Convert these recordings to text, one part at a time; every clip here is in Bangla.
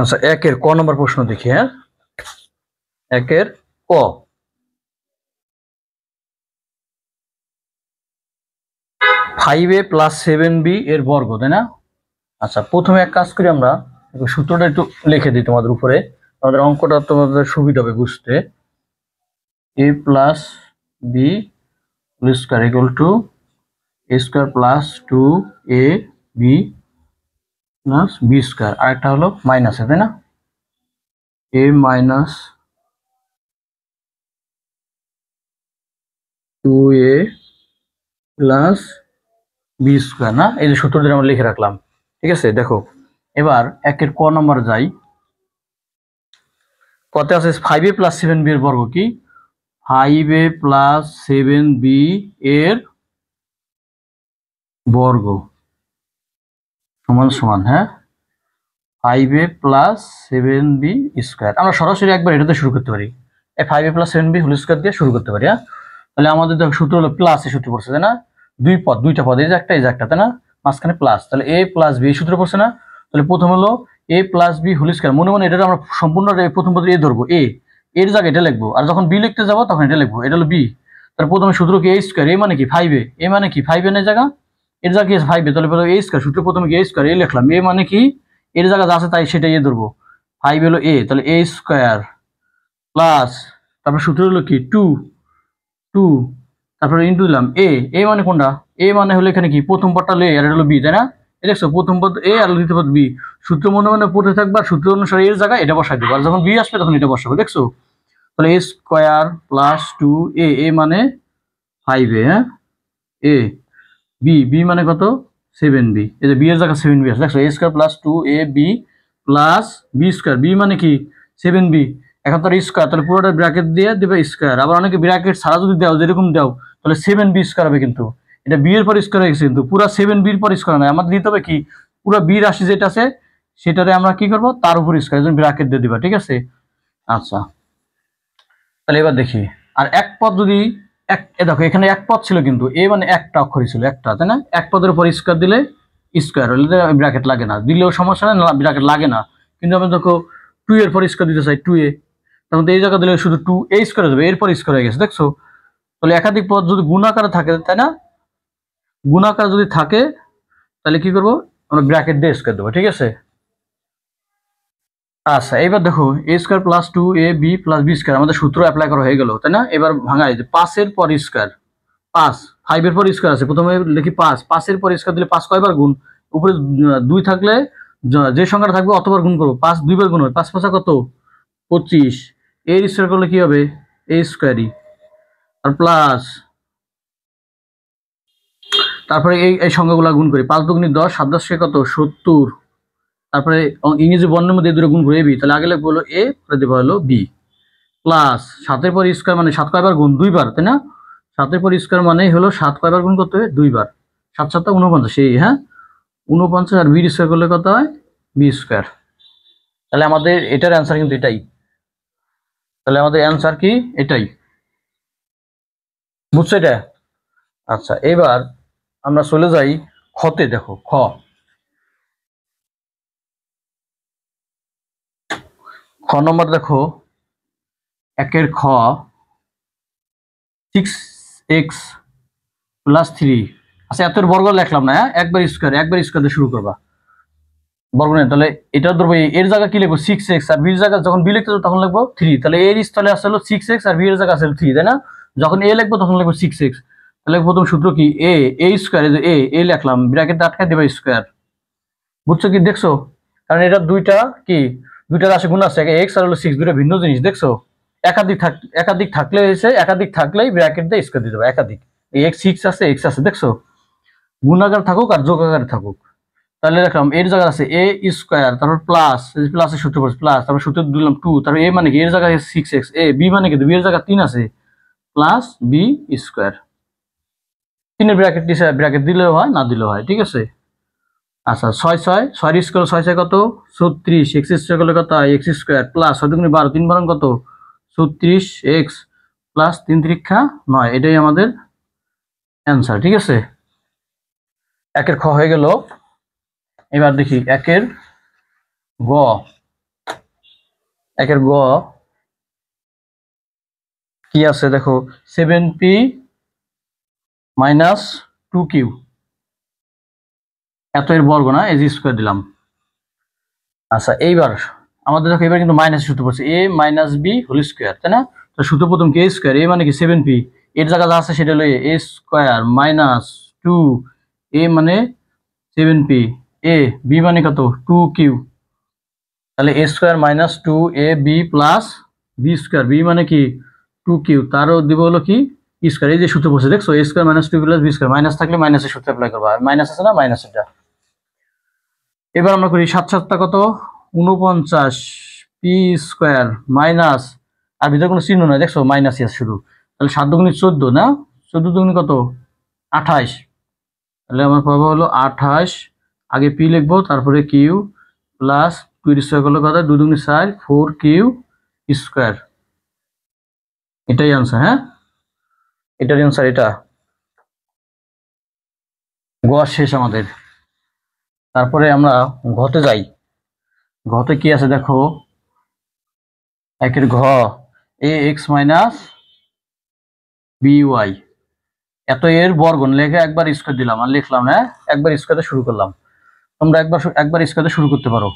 আচ্ছা, একের ক নম্বর প্রশ্ন দেখি। হ্যাঁ, একের ক। 5a + 7b এর বর্গ, তাই না? আচ্ছা, প্রথমে এক কাজ করি, আমরা সূত্রটা একটু লিখে দিই তোমাদের উপরে, আমাদের অঙ্কটা তোমাদের সুবিধা হবে বুঝতে। a + b square equal to a square plus 2ab plus b square, আরেকটা হলো মাইনাসে, তাই না? a minus 2a plus b square, না? এই যে সূত্রটা আমরা লিখে রাখলাম, ঠিক আছে? দেখো, এবার একের ক নম্বর যাই। কত আছে? 5a + 7b এর বর্গ কি? 5a + 7b এর বর্গ সমান সমান, হ্যাঁ, 5a + 7b স্কয়ার। আমরা সরাসরি একবার এটাতে শুরু করতে পারি, এই 5a + 7b হোল স্কয়ার দিয়ে শুরু করতে পারি। হ্যাঁ, তাহলে আমাদের দেখো সূত্র হলো প্লাসের সূত্র পড়ছে, তাই না? দুইটা পদ, এই যে একটা, এই যে একটা, তাই না? মাঝখানে প্লাস, তাহলে a + b সূত্র পড়ছে না? তাহলে প্রথম হলো a + b হোল স্কয়ার। মনে মনে এটা আমরা সম্পূর্ণ প্রথম পদ a ধরবো, এর জায়গায় এটা লিখবো, আর যখন b লিখতে যাবো তখন এটা লিখবো। এটা হলো b। তাহলে প্রথমে সূত্র কি a স্কয়ার, a মানে কি 5a, a মানে কি 5a এর জায়গা, এর জায়গা কি আছে 5a, তাহলে a স্কয়ার, সূত্র প্রথমে কি a স্কয়ার, a লিখলাম, a মানে কি এর জায়গা যা আছে তাই সেটাই a ধরবো, 5 হলো a, তাহলে a স্কয়ার প্লাস, তারপর সূত্র হলো কি 2, তারপরে ইনটু দিলাম a মানে কোনটা, a মানে হলো এখানে কি প্রথম পদটা হলো a আর এটা হলো b, তাই না? এই দেখছো, প্রথম পদ a আর দ্বিতীয় পদ b, সূত্র মনে মনে পড়তে থাকবে, আর সূত্র অনুসারে এর জায়গায় এটা বসাই দেবো, আর যখন b আসবে তখন এটা বসাবো। দেখছো, তাহলে a square plus 2a, a মানে 5a, হ্যাঁ, a, b মানে কত 7b, এই যে b এর জায়গায় 7b আছে, দেখছো, a square plus 2ab plus b square, b মানে কি 7b। এখন তো স্কয়ার, তাহলে পুরোটা ব্র্যাকেট দিয়ে দিবে স্কয়ার, আবার অনেকে ব্র্যাকেট ছাড়া যদি দাও, যেরকম দাও, তাহলে 7b স্কয়ার হবে, কিন্তু এটা b এর পর স্কয়ার হয়ে গেছে, কিন্তু পুরো 7b এর পর স্কয়ার নয়, আমাদের দিতে হবে কি পুরো b রাশি যেটা আছে সেটারে আমরা কি করব, তার উপর স্কয়ার, এজন্য ব্র্যাকেট দিয়ে দিবা, ঠিক আছে? আচ্ছা, তাহলে এবার দেখি, আর এক পদ যদি দেখো এখানে এক পদ ছিল, কিন্তু এ মানে একটা অক্ষরই ছিল, একটা, তাই না? এক পদের উপর স্কয়ার দিলে স্কয়ার হলে ব্র্যাকেট লাগে না, দিলেও সমস্যা নেই, ব্র্যাকেট লাগে না। কিন্তু আমি দেখো 2 এর পর স্কয়ার দিতে চাই, 2a, তখন এই জায়গা দিলে শুধু 2a স্কয়ার হয়ে যাবে, এরপর স্কয়ার হয়ে গেছে, দেখছো? তাহলে একাধিক পদ যদি গুণাকারে থাকে, তাই না? গুণাকার যদি থাকে তাহলে কি করব, আমরা ব্র্যাকেট দিয়ে স্কয়ার দেবো, ঠিক আছে? আচ্ছা, এবার দেখো a square plus 2ab plus b square আমাদের সূত্র অ্যাপ্লাই করা হয়ে গেল, তাই না? এবার ভাঙাই যে 5 এর পর স্কয়ার, 5, 5 এর পর স্কয়ার আছে, প্রথমে লিখি 5 এর পর স্কয়ার দিলে 5 কয়বার গুণ, উপরে 2 থাকলে যে সংখ্যাটা থাকবে অতবার গুণ করবো, 5 দুইবার গুণ হয়, 5 5 কত 25, এর স্কয়ার করলে কি হবে a স্কয়ারই, আর প্লাস, তারপরে এই সংখ্যাগুলো গুণ করি, 5 দুগুণে 10, 7 10 কত 70, তারপরে ইংরেজি বর্ণের মধ্যে দুটো গুণ করে এবি, তাহলে আগে লিখবো হলো a, পরে দেবো হলো b, প্লাস 7 এর পর স্কয়ার মানে 7 কয়বার গুণ, 2 বার, তাই না? 7 এর পর স্কয়ার মানে হলো 7 কয়বার গুণ করতে হবে, 2 বার, 7 7 49, সেই, হ্যাঁ, 49, আর বি স্কয়ার করলে কত হয় বি স্কয়ার। তাহলে আমাদের এটার অ্যান্সার কিন্তু এটাই, তাহলে আমাদের অ্যান্সার কি এটাই, বুঝছো এটা? আচ্ছা, এবার আমরা চলে যাই খতে। দেখো খ নম্বর, দেখো একের খ 6x + 3, আচ্ছা এত বর্গ লিখলাম না, একবার স্কয়ার দিয়ে শুরু করবা, বর্গ নেই, তাহলে এটা ধরবো এর জায়গা কি লিখবো 6x, আর বি জায়গা যখন বি লিখতে তখন লিখবো 3, তাহলে এর স্থলে আসলে 6x আর বি এর জায়গা আসলে 3, তাই না? যখন এ লিখবো তখন লিখবো 6x, তাহলে প্রথম সূত্র কি a স্কয়ার, এই যে a লিখলাম, ব্র্যাকেট আটকে দেবা স্কয়ার, বুঝছো কি? দেখছো, কারণ এটা দুইটা রাশি গুণ আছে, x আর হলো 6, দুটো ভিন্ন জিনিস, দেখছো? একাধিক থাকলে হয়েছে, একাধিক থাকলেই ব্র্যাকেট দিয়ে স্কয়ার দিয়ে দেবো, একাধিক, এই x 6 আছে, x আছে, দেখছো? গুণাকার থাকুক আর যোগাকার থাকুক, তাহলে দেখলাম এর জায়গা আছে a স্কয়ার, তারপর প্লাস, প্লাসের সূত্র পড়ছে প্লাস, তারপর সূত্র দিলাম 2, তারপর a মানে কি এর জায়গায় 6x, b মানে কি 2 এর জায়গা 3 আছে, প্লাস b স্কয়ার, 3 এর ব্র্যাকেট দিলেও হয়, না দিলেও হয়, ঠিক আছে? আচ্ছা, 6 এর স্কয়ার 6 কত 36, x স্কয়ার করলে কত হয় x স্কয়ার, প্লাস 6 দুগুণে 12, 3 বারং কত 36x, প্লাস 3 3 9, এটাই আমাদের অ্যান্সার, ঠিক আছে? একের খ হয়ে গেল। এবার দেখি একের গ। একের গ কি আছে দেখো 7p মাইনাস 2q, এত এর বর্গ না, এই যে স্কোয়ার দিলাম। আচ্ছা এইবার আমাদের দেখো এবার কিন্তু মাইনাস সূত্র পড়ছে a minus b whole square, তাই না? তো সূত্র প্রথম কি a স্কোয়ার, a মানে কি 7p, এর জায়গা যা আছে সেটা হলো a স্কোয়ার মাইনাস 2, a মানে 7p, a b মানে কত 2q, তাহলে a square minus 2ab plus b square, b মানে কি 2q, তারও দিব হলো কি স্কোয়ার, এই যে সূত্র পড়ছে দেখছো a square minus 2 plus b square, minus থাকলে মাইনাসের সূত্র অ্যাপ্লাই করবা, মাইনাস আছে না মাইনাস এটা। এবার আমরা করি 7 7টা কত 49 পি স্কোয়ার মাইনাস, আর ভিতরে কোনো চিহ্ন নাই দেখছো মাইনাসই আছে শুধু, তাহলে 7 দুগুণে 14 না, 14 দুগুণে কত 28, তাহলে আমার পাবো হলো 28, আগে পি লিখবো তারপরে কিউ প্লাস 2 স্কোয়ার করলে কত 2 দুগুণে 4 4q স্কোয়ার, এটাই আনসার। হ্যাঁ এটার আনসার এটা, গ শেষ আমাদের। তারপরে আমরা ঘতে যাই, ঘতে কি আছে দেখো একের ঘ এ এক্স মাইনাস বিওয়াই, এত এর বর্গ লেখে একবার স্কোয়ার দিলাম আর লিখলাম না, একবার স্কোয়ারে শুরু করলাম, তোমরা একবার স্কোয়ারে শুরু করতে পারো।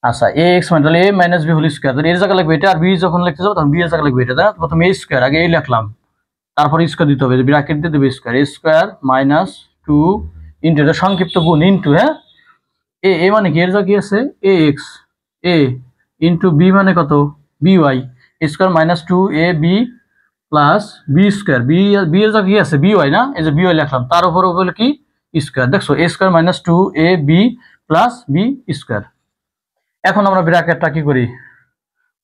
আচ্ছা এ এক্স মানে তাহলে এ মাইনাস বি হোল স্কোয়ার, এর জায়গা লাগবে এটা, আর বি যখন লিখতে যাবো তখন বি এর জায়গা লাগবে এটা, তাই না? প্রথমে এ স্কোয়ার আগে এই লিখলাম, তারপর স্কোয়ার দিতে হবে, ব্র্যাকেট দিয়ে দেবে স্কোয়ার, এ স্কোয়ার মাইনাস 2 ইন্টু, এটা সংক্ষিপ্ত গুণ ইন্টু, হ্যাঁ এ মানে কি এর জায়গা কি আছে A X, A into B মানে কত B Y, square minus 2ab plus B square, B এর জায়গা কি আছে বি ওয়াই না, এই যে বি ওয়াই লিখলাম, তার উপর হলো কি স্কোয়ার, দেখছো এ square minus 2ab plus B square. এখন আমরা ব্র্যাকেটটা কি করি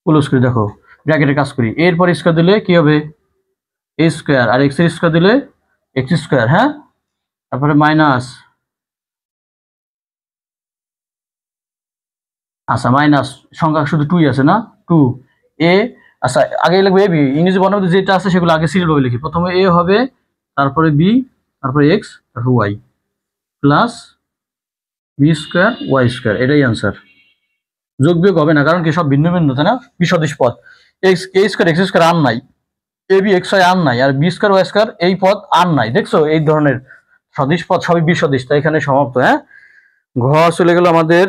ক্লোজ করি, দেখো ব্র্যাকেটের কাজ করি, এরপর স্কোয়ার দিলে কি হবে এ স্কোয়ার, আর এক্স এর স্কোয়ার দিলে এক্স স্কোয়ার, হ্যাঁ তারপরে মাইনাস, আচ্ছা মাইনাস সংখ্যা শুধু 2 আছে না 2 এ, আচ্ছা আগে লিখবো এ বি, ইংরেজি বর্ণ যেটা আছে সেগুলো আগে সিরিয়াল ভাবে লিখি, প্রথমে এ হবে তারপরে বি তারপরে এক্স তারপর Y plus B square Y square, এটাই আনসার। যোগ বিয়োগ হবে না, কারণ কি সব ভিন্ন ভিন্ন, তাই না? বিসদৃশ পদ, এক্স এ স্কোয়ার এক্স স্কোয়ার আর নাই, এ বি এক্স ওয়াই আর নাই, আর বি স্কোয়ার ওয়াই স্কোয়ার এই পদ আর নাই, দেখছো এই ধরনের সদিশ পদ সবই বিসদৃশ, তাই এখানে সমাপ্ত। হ্যাঁ ঘ চলে গেল আমাদের।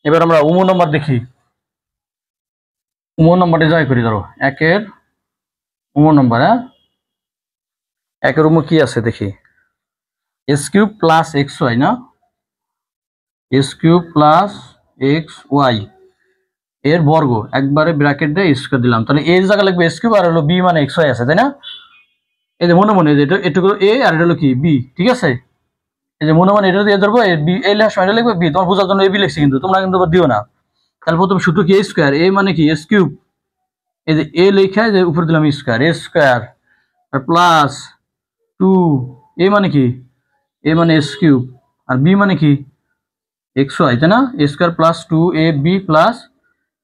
এবার আমরা উম নম্বর দেখি, উম নম্বরটা জয় করি, ধরো একের উম নম্বর, হ্যাঁ একের উম কি আছে দেখি, s cube plus x y না, s cube plus x y এর বর্গ, একবারে ব্র্যাকেট দিয়ে স্কোয়ার দিলাম, তাহলে এর জায়গা লাগবে এস কিউব, আর হলো বি মানে এক্স ওয়াই আছে, তাই না? এই যে মনে মনে এটা এটুকু এ আর এটা হলো কি বি, ঠিক আছে? এই যে মনে মনে এটা দিয়ে ধরবো বি, এই লেখার সময় এটা লিখবে বি, তোমার বোঝার জন্য এ বি লিখছি, কিন্তু তোমরা কিন্তু দিও না। তাহলে প্রথম সূত্র কি এ স্কোয়ার, এ মানে কি এস কিউব, এই যে এ লেখা যে উপরে দিলাম স্কোয়ার, এ স্কোয়ার আর প্লাস 2, এ মানে কি এ মানে এস কিউব, আর বি মানে কি এক্স ওয়াই, তাই না? A square plus 2ab plus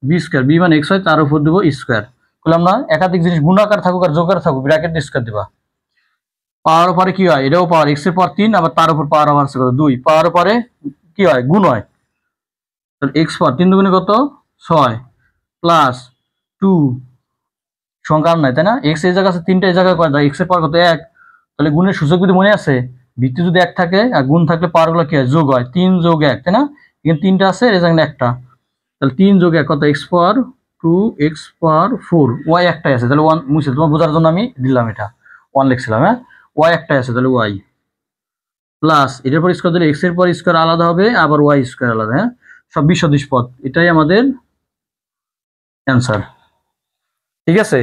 B square, B মানে এক্স ওয়াই, তার উপর দেবো স্কোয়ার, বললাম না একাধিক জিনিস গুণাকার থাকুক আর যোগাকার থাকুক ব্র্যাকেট দিয়ে স্কোয়ার দিবা। পাওয়ার পরে কি হয়, এটাও পাওয়ার, এক্স এর পাওয়ার 3, আবার তার উপর পাওয়ার আবার 2, পাওয়ার পরে কি হয় গুণ হয়, তাহলে এক্স পাওয়ার 3 দুগুণে কত 6 প্লাস 2, সংখ্যা আর নাই, তাই না? এক্স এই জায়গা আছে 3টা, এই জায়গায় কয়, এক্স এর পাওয়ার কত 1, তাহলে গুণের সূচক যদি মনে আছে ভিত্তি যদি 1 থাকে আর গুণ থাকলে পাওয়ার গুলো কি হয় যোগ হয়, 3 যোগ 1, তাই না? এখানে 3টা আছে এই জায়গায় একটা, তাহলে 3 যোগ 1 কত এক্স পাওয়ার 2 এক্স পাওয়ার 4, ওয়াই একটাই আছে, তাহলে 1 মুছে তোমার বোঝার জন্য আমি দিলাম এটা 1 লিখছিলাম, হ্যাঁ ওয়াই একটাই আছে তাহলে ওয়াই প্লাস এটার পর স্কোয়ার দিলে এক্স এর পর স্কোয়ার আলাদা হবে, আবার ওয়াই স্কোয়ার আলাদা, হ্যাঁ সব বিসদৃশ পদ, এটাই আমাদের অ্যান্সার। ঠিক আছে,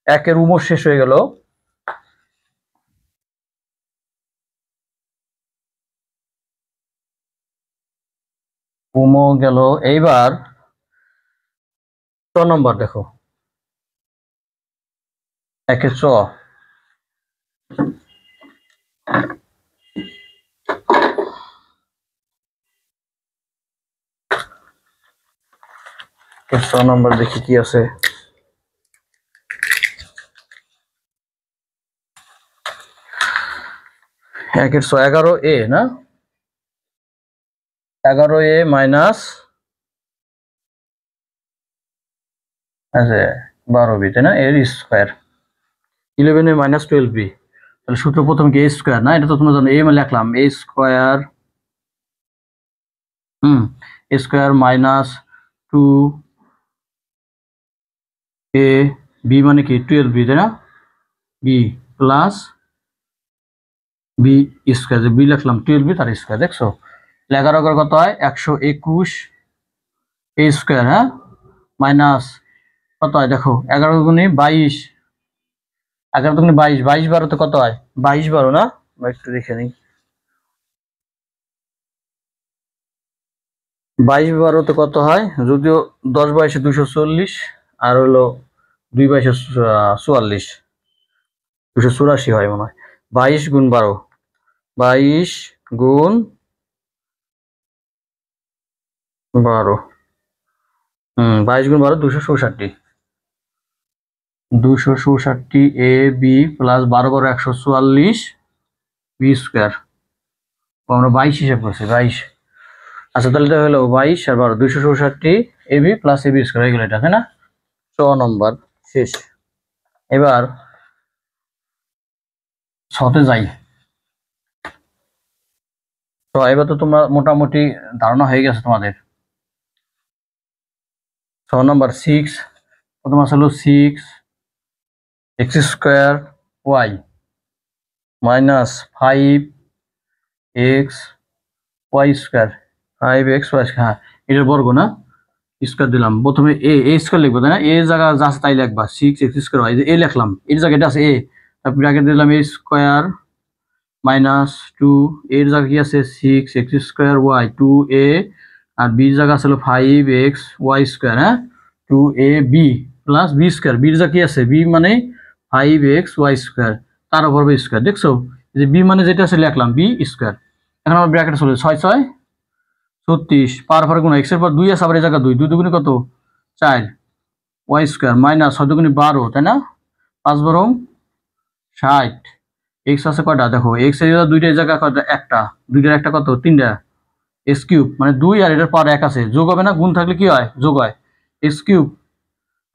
একের উম শেষ হয়ে গেল। উম গেল, এইবার 6 নম্বর দেখো, একের চ, নম্বর দেখি কি আছে, একের 11a না, 11a মাইনাস আচ্ছা 12b তাই না, এর স্কোয়ার 11a মাইনাস 12b। তাহলে সূত্র প্রথম কি এ স্কোয়ার না, এটা তো তোমরা জানো, এ মানে লিখলাম a square, A square minus 2a B মানে কি 12b তাই না, বি প্লাস বি স্কোয়ার, যে বি লিখলাম 12b তার স্কোয়ার। দেখছো 11 কত হয় 121 এ স্কোয়ার, হ্যাঁ মাইনাস কত হয় দেখো 11 গুণে 22, 11 গুণে 22, 22 12 কত হয় 22 12 না, একটু দেখে নিই, 22 12 কত হয়, যদিও 10 22 240 আর হলো 2 22 44, 284 হয় মনে হয়। 22 গুণ 12, 22 গুণ 12, 22 গুণ 12 264, 264 A B plus 12 12 144 B square, আমরা 22 হিসাব করছি 22। আচ্ছা তাহলে এটা হলো 22 আর 12 264 A B plus A B square এগুলো, এটা তাই না। 6 নম্বর শেষ। এবার 6তে যাই। তো এবার তো তোমরা মোটামুটি ধারণা হয়ে গেছে তোমাদের। 6 নম্বর 6, প্রথম আসলে 6 X square Y minus 5 X Y square, 5x Y, হ্যাঁ এটার বর্গ না, স্কোয়ার দিলাম। প্রথমে এ স্কোয়ার লিখবো তাই না, এ জায়গা যা আছে তাই লিখবা, 6 এক্স স্কোয়ার ওয়াই, এ লিখলাম, এর জায়গায় এটা আছে এ, তারপর ব্র্যাকেট দিলাম এ স্কোয়ার মাইনাস 2, এর জায়গা কি আছে 6 এক্স স্কোয়ার ওয়াই 2a, আর বির জায়গা আছে 5x ওয়াই স্কোয়ার, হ্যাঁ 2a B plus B square, বির জায়গা কি আছে বি মানে 5x ওয়াই স্কোয়ার তার উপর বি স্কোয়ার। দেখছো যে বি মানে যেটা আছে লিখলাম বি স্কোয়ার। এখন আমার ব্র্যাকেট চলে 6 6 36, পার পরে গুণ এক্স এর পর 2 আছে, আবার এই জায়গা 2 2 দুগুণে কত 4 ওয়াই স্কোয়ার মাইনাস 6 দুগুণে 12 তাই না, 5 12 60, এক্স আছে কয়টা দেখো, এক্স এর দুইটার জায়গা কয়টা একটা, দুইটার একটা কত 3টা, এক্স কিউব মানে 2 আর এটার পাওয়ার 1 আছে, যোগ হবে না, গুণ থাকলে কি হয় যোগ হয়, এক্স কিউব।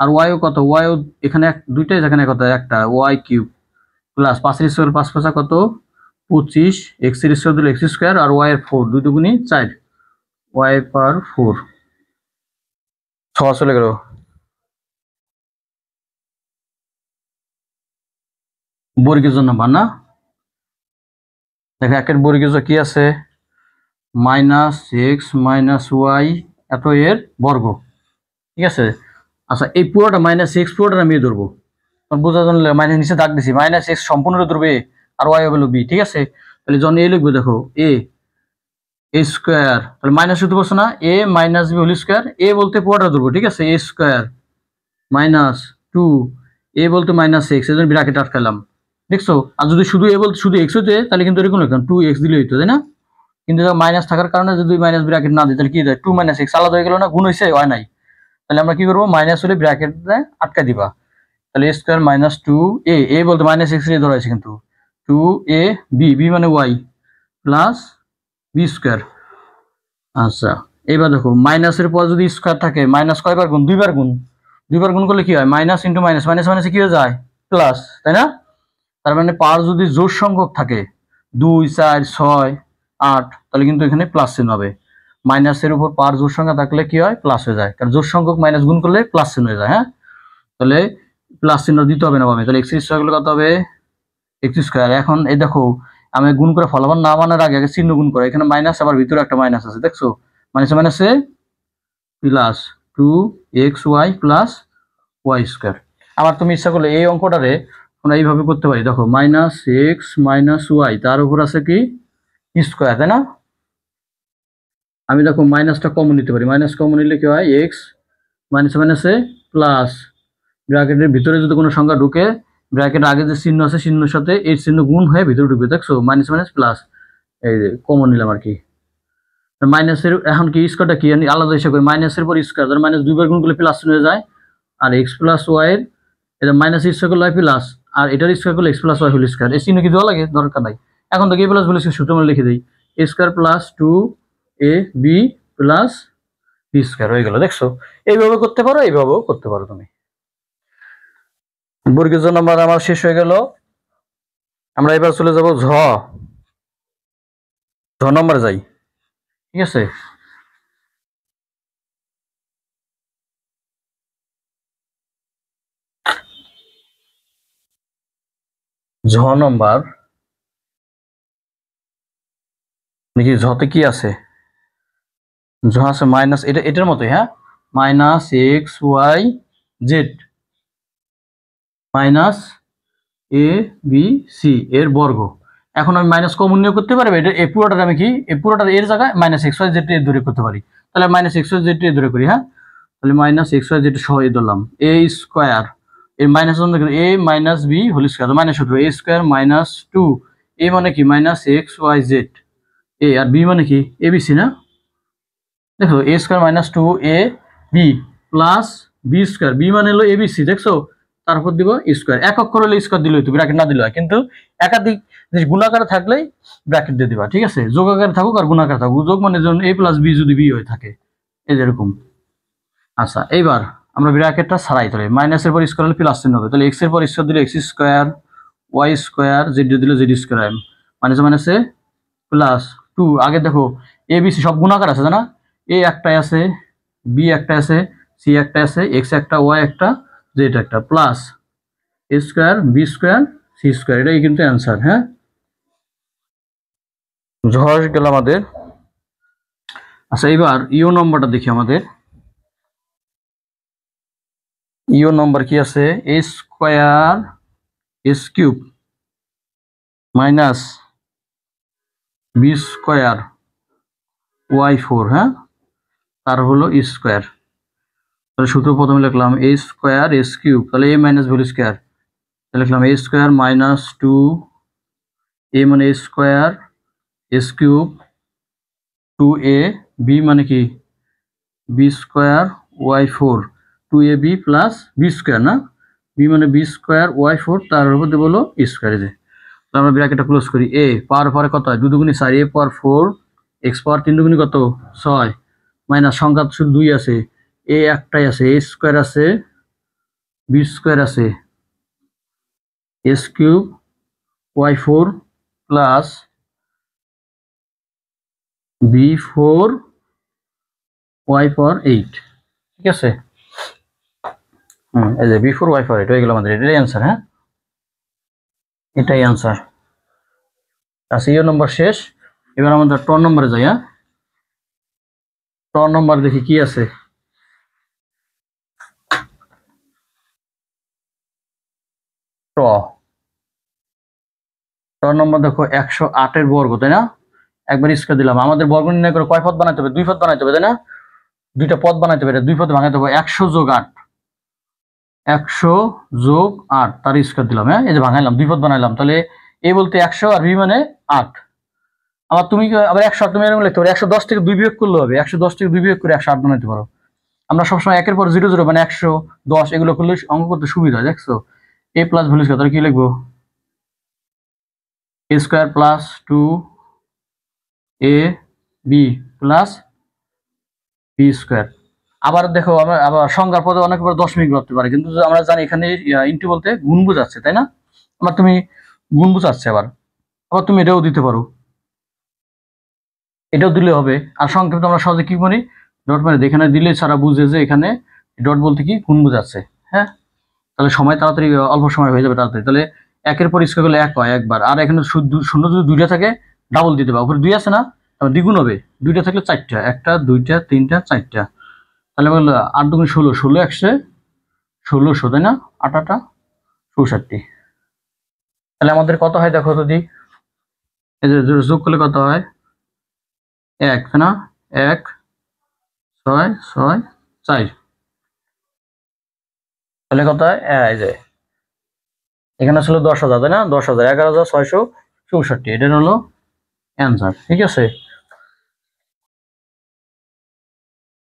আর ওয়াইও কত, ওয়াইও এখানে দুইটাই, যেখানে কত একটা ওয়াই কিউব প্লাস 5 এর স্কোয়ার 5 5 কত 25, এক্স এর স্কোয়ার দিলে এক্স স্কোয়ার আর ওয়াই এর 4 2 দুগুণে 4 ওয়াই পার 4, 6 চলে গেল। বর্গের জন্য বানা দেখো, একের বর্গের কি আছে মাইনাস এক্স মাইনাস ওয়াই এত এর বর্গ, ঠিক আছে। আচ্ছা এই পুরোটা মাইনাস এক্স পুরোটা আমি ধরবো, বোঝার জন্য মাইনাস নিচে দাগ দিছি, মাইনাস এক্স সম্পূর্ণটা ধরবে আর ওয়াই হলো বি, ঠিক আছে। তাহলে যখন এ লিখবো দেখো এ স্কোয়ার, তাহলে মাইনাস হতে পারছো না, এ মাইনাস বি হোল স্কোয়ার, এ বলতে পুরোটা ধরবো, ঠিক আছে, এ স্কোয়ার মাইনাস 2 এ বলতে মাইনাস এক্স, এই জন্য ব্র্যাকেট আটকালাম, দেখছো। আর যদি শুধু এ বলতে শুধু এক্স হতে তাহলে কিন্তু এরকম লিখতাম 2x দিলে হইতো তাই না, কিন্তু মাইনাস থাকার কারণে যদি মাইনাস ব্র্যাকেট না দিই তাহলে কি হয় 2 মাইনাস এক্স আলাদা হয়ে গেল না, গুণ হয়েছে হয় নাই। তাহলে আমরা কি করবো মাইনাস হলে ব্র্যাকেট আটকা দিবা, তাহলে এ স্কোয়ার মাইনাস 2a, এ বলতে মাইনাস এক্স ধরা হয়েছে কিন্তু 2a বি, বি মানে ওয়াই প্লাস বি স্কোয়ার। আচ্ছা এবার দেখো মাইনাসের পর যদি স্কোয়ার থাকে, মাইনাস কয়বার গুণ, দুইবার গুণ, দুইবার গুণ করলে কি হয় মাইনাস ইন্টু মাইনাস, মাইনাস মাইনাসে কি হয়ে যায় প্লাস, তাই না। তার মানে পার যদি জোড় সংখ্যক থাকে 2 4 6 8 তাহলে কিন্তু এখানে প্লাস চিহ্ন হবে, মাইনাসের উপর পার জোড় সংখ্যা থাকলে কি হয় প্লাস হয়ে যায়, কারণ জোড় সংখ্যক মাইনাস গুণ করলে প্লাস চিহ্ন হয়ে যায়, হ্যাঁ। তাহলে প্লাস চিহ্ন দিতে হবে না ভাবে, তাহলে এক্স স্কোয়ার গুলো কত হবে এক্স স্কোয়ার। এখন এই দেখো আমি গুণ করে ফলাফল না বানার আগে আগে চিহ্ন গুণ করে, এখানে মাইনাস আবার ভিতরে একটা মাইনাস আছে, দেখছো মাইনাসে মাইনাসে plus 2xy plus Y square. আবার তুমি ইচ্ছা করলে এই অঙ্কটারে আমরা এইভাবে করতে পারি, দেখো মাইনাস এক্স মাইনাস ওয়াই তার উপর আছে কি স্কোয়ার, তাই না। আমি দেখো মাইনাসটা কমন নিতে পারি, মাইনাস কমন নিলে কি হয় এক্স মাইনাসে মাইনাসে প্লাস, ব্র্যাকেটের ভিতরে যদি কোনো সংখ্যা ঢুকে ব্র্যাকেটের আগে যে চিহ্ন আছে চিহ্নের সাথে এই চিহ্ন গুণ হয়ে ভিতরে ঢুকবে, দেখছো মাইনাস মাইনাস প্লাস, এই যে কমন নিলাম আর কি। মাইনাসের এখন কি স্কোয়ারটা কি আলাদা হিসাব করে, মাইনাসের পর স্কোয়ার, তার মাইনাস দুইবার গুণ করলে প্লাস হয়ে যায়, আর এক্স প্লাস ওয়াই এর এটা মাইনাস স্কোয়ার করলে প্লাস, আর এটার স্কোয়ার করলে X plus Y whole square, এই চিহ্ন কি দেওয়া লাগে দরকার নাই, এখন থেকে এ প্লাস হোল স্কোয়ার সূত্র আমরা লিখে দিই, a square plus 2ab plus B square হয়ে গেল, দেখছো এইভাবে করতে পারো এইভাবেও করতে পারো তুমি। বর্গের জ নাম্বার আমার শেষ হয়ে গেল। আমরা এবার চলে যাব ঝ নম্বরে যাই। ঠিক আছে, ঝ নম্বর দেখি ঝতে কি আছে। ঝ আছে মাইনাস, এটার মতোই, হ্যাঁ, minus x Y z minus a B c এর বর্গ। এখন আমি মাইনাস কমন নিয়োগ করতে পারবো, এটা এই পুরোটা আমি কি এই পুরোটা এর জায়গায় মাইনাস এক্স ওয়াই জেড এর দূরে করতে পারি। তাহলে মাইনাস এক্স ওয়াই জেড এর দূরে করি, হ্যাঁ, তাহলে মাইনাস এক্স ওয়াই জেড সহ এ ধরলাম এ স্কোয়ার, এর minus A minus B whole square minus সূত্র এ স্কোয়ার মাইনাস টু এ মানে কি minus x Y Z A, আর বি মানে কি এ বি সি না। দেখো A square minus two A B plus B square, B মানে হলো এ বি সি, দেখছো, তারপর দিব স্কোয়ার। এক অক্ষর হলে স্কোয়ার দিলে হইতো, ব্র্যাকেট না দিলে হয়, কিন্তু একাধিক গুণাকারে থাকলেই ব্র্যাকেট দিয়ে দিবা। ঠিক আছে, যোগ আকারে থাকুক আর গুণাকারে থাকুক, যোগ মানে যেমন এ প্লাস বি যদি বি হয়ে থাকে এই যেরকম। আচ্ছা, এইবার আমরা ব্র্যাকেটটা ছাড়াই, তাহলে মাইনাসের পর স্কোয়ার হলে প্লাস চিহ্ন হবে, তাহলে এক্স এর পর স্কোয়ার দিলে X square Y square Z দিলে জেড স্কোয়ার মাইনাসে মাইনাসে প্লাস টু। আগে দেখো এ বি সি সব গুণাকার আছে জানা, এ একটাই আছে, বি একটা আছে, সি একটা আছে, এক্স একটা, ওয়াই একটা, জেড একটা, plus a square b square c square, এটাই কিন্তু অ্যান্সার। হ্যাঁ, ঝড় গেল আমাদের। আচ্ছা, এবার ইউ নম্বরটা দেখি আমাদের। ইউ নম্বর কি আছে, a square s cube minus b square y four, হ্যাঁ, তার হলো স্কোয়ার। তাহলে সূত্র প্রথমে লিখলাম এ স্কোয়ার এস কিউব, তাহলে এ মাইনাস ভি স্কোয়ার, লিখলাম এ স্কোয়ার মাইনাস টু এ মানে a square s cube two A b মানে কি b square y four two A B plus B square না, বি মানে বি স্কোয়ার ওয়াই ফোর, তার উপর দিয়ে বলো স্কোয়ার। যে আমরা ব্র্যাকেটটা ক্লোজ করি, এ পাওয়ার পরে কত হয়, 2 দুগুণি 4, এ পাওয়ার 4 এক্স পাওয়ার 3 দুগুণি কত 6 মাইনাস সংখ্যা শুধু 2 আছে, এ একটাই আছে, এ স্কোয়ার আছে বি স্কোয়ার আছে s cube y four plus b four y power 8। ঠিক আছে, এই যে বি ফোর ওয়াই পাওয়ার 8 হয়ে গেল আমাদের, এটাই অ্যান্সার। হ্যাঁ, এটাই অ্যান্সার। আচ্ছা, ইউ নম্বর শেষ। এবার আমাদের ট নম্বরে যাই। হ্যাঁ, ট নম্বর দেখি কি আছে। ট নম্বর দেখো 108 এর বর্গ, তাই না, একবার স্কোয়ার দিলাম। আমাদের বর্গ নির্ণয় করে কয় পদ বানাইতে হবে, 2 পদ বানাইতে হবে, তাই না, 2টা পদ বানাইতে হবে, 2 পদে ভাঙাইতে হবে। 100 যোগ 8 100 যোগ 8 তার স্কোয়ার দিলাম। হ্যাঁ, এই যে ভাঙাইলাম, 2 পদ বানাইলাম, তাহলে এ বলতে 100 আর বি মানে 8। আবার তুমি আবার 108 তুমি এরকম লিখতে পারো, 110 থেকে 2 বিয়োগ করলে হবে, 110 থেকে 2 বিয়োগ করে 108 বানাইতে পারো। আমরা সবসময় একের পর 0 0 মানে 110 এগুলো করলে অঙ্ক করতে সুবিধা হয়। দেখছো, এ প্লাস ভ্যালু স্কয়ার, তাহলে কি লিখবো, এ square plus 2 A B plus B square. আবার দেখো, আমরা আবার সংখ্যার পদে অনেকবার দশমিক করতে পারে, কিন্তু আমরা জানি এখানে ইনটু বলতে গুণ বোঝাচ্ছে, তাই না, আবার তুমি গুণ বোঝাচ্ছে, আবার আবার তুমি এটাও দিতে পারো, এটাও দিলে হবে। আর সংক্ষেপে আমরা সহজে কি করি, ডট মানে এখানে দিলে ছাড়া বুঝে যে এখানে ডট বলতে কি গুণ বোঝাচ্ছে। হ্যাঁ, তাহলে সময় তাড়াতাড়ি অল্প সময় হয়ে যাবে তাড়াতাড়ি। তাহলে একের পর স্কয়ার করলে 1 হয় একবার, আর এখানে শূন্য যদি 2টা থাকে ডাবল দিতে হবে, উপরে 2 আছে না, দ্বিগুণ হবে, 2টা থাকলে 4টা, 1টা 2টা 3টা 4টা, তাহলে বললো 8 দুগুণ 16, 16 একশে 1600, তাই না, 8 8 64। তাহলে আমাদের কত হয় দেখো তো দি, এই যে যোগ করলে কত হয় 1, তাই না, 1 6 6 4, তাহলে কত হয়, এই যে এখানে ছিল 10,000, তাই না, 10,000 11,664, এটা হলো অ্যান্সার। ঠিক আছে।